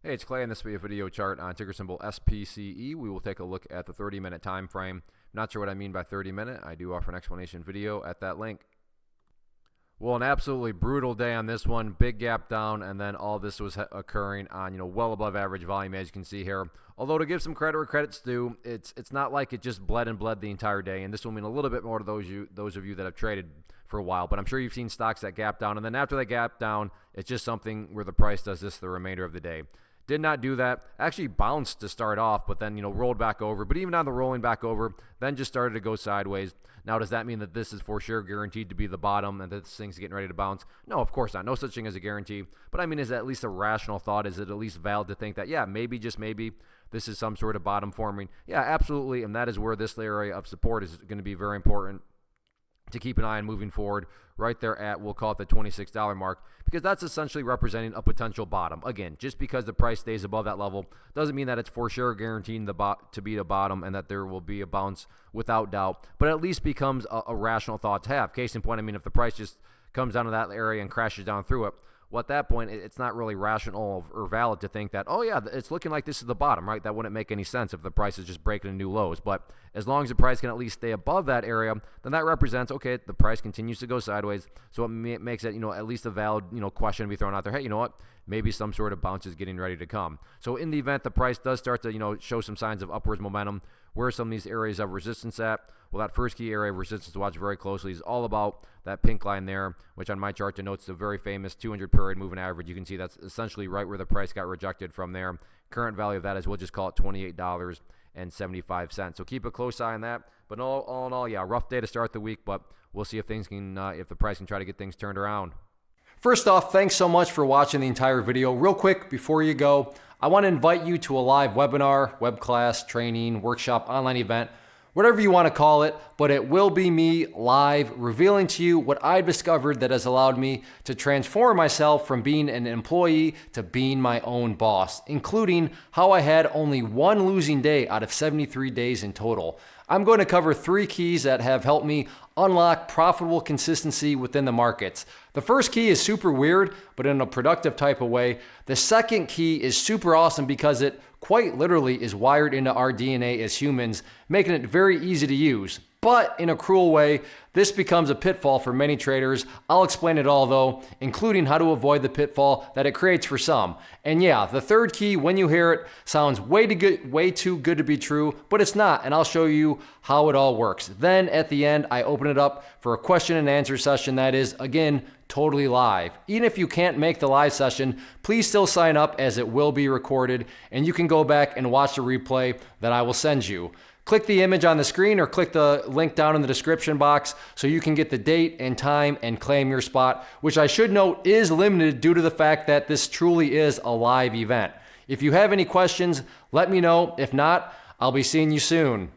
Hey, it's Clay, and this will be a video chart on ticker symbol SPCE. We will take a look at the 30-minute time frame. Not sure what I mean by 30-minute. I do offer an explanation video at that link. Well, an absolutely brutal day on this one. Big gap down, and then all this was occurring on, well above average volume, as you can see here. Although to give some credit where credit's due, it's not like it just bled the entire day, and this will mean a little bit more to those of you that have traded for a while. But I'm sure you've seen stocks that gap down, and then after that gap down, it's just something where the price does this the remainder of the day. Did not do that. Actually bounced to start off, but then, rolled back over. But even on the rolling back over, then just started to go sideways. Now, does that mean that this is for sure guaranteed to be the bottom and that this thing's getting ready to bounce? No, of course not. No such thing as a guarantee. But I mean, is that at least a rational thought? Is it at least valid to think that, yeah, maybe, just maybe, this is some sort of bottom forming? Yeah, absolutely. And that is where this area of support is going to be very important to keep an eye on moving forward, right there at, we'll call it the $26 mark, because that's essentially representing a potential bottom. Again, just because the price stays above that level doesn't mean that it's for sure guaranteeing to be the bottom and that there will be a bounce without doubt, but at least becomes a rational thought to have. Case in point, I mean, if the price just comes down to that area and crashes down through it, well, at that point, it's not really rational or valid to think that, oh, yeah, it's looking like this is the bottom, right? That wouldn't make any sense if the price is just breaking new lows. But as long as the price can at least stay above that area, then that represents, okay, the price continues to go sideways. So it makes it, at least a valid, question to be thrown out there. Hey, you know what? Maybe some sort of bounce is getting ready to come. So in the event the price does start to, show some signs of upwards momentum, where are some of these areas of resistance at? Well, that first key area of resistance to watch very closely is all about that pink line there, which on my chart denotes the very famous 200 period moving average. You can see that's essentially right where the price got rejected from there. Current value of that is, we'll just call it $28.75. So keep a close eye on that. But all in all, yeah, rough day to start the week, but we'll see if things can, if the price can try to get things turned around. First off, thanks so much for watching the entire video. Real quick, before you go, I want to invite you to a live webinar, web class, training, workshop, online event, whatever you want to call it, but it will be me live revealing to you what I've discovered that has allowed me to transform myself from being an employee to being my own boss, including how I had only one losing day out of 73 days in total. I'm going to cover 3 keys that have helped me unlock profitable consistency within the markets. The first key is super weird, but in a productive type of way. The second key is super awesome because it quite literally is wired into our DNA as humans, making it very easy to use. But in a cruel way, this becomes a pitfall for many traders. I'll explain it all though, including how to avoid the pitfall that it creates for some. And yeah, the third key, when you hear it, sounds way too good to be true, but it's not, and I'll show you how it all works. Then at the end, I open it up for a question and answer session that is, again, totally live. Even if you can't make the live session, please still sign up as it will be recorded, and you can go back and watch the replay that I will send you. Click the image on the screen or click the link down in the description box so you can get the date and time and claim your spot, which I should note is limited due to the fact that this truly is a live event. If you have any questions, let me know. If not, I'll be seeing you soon.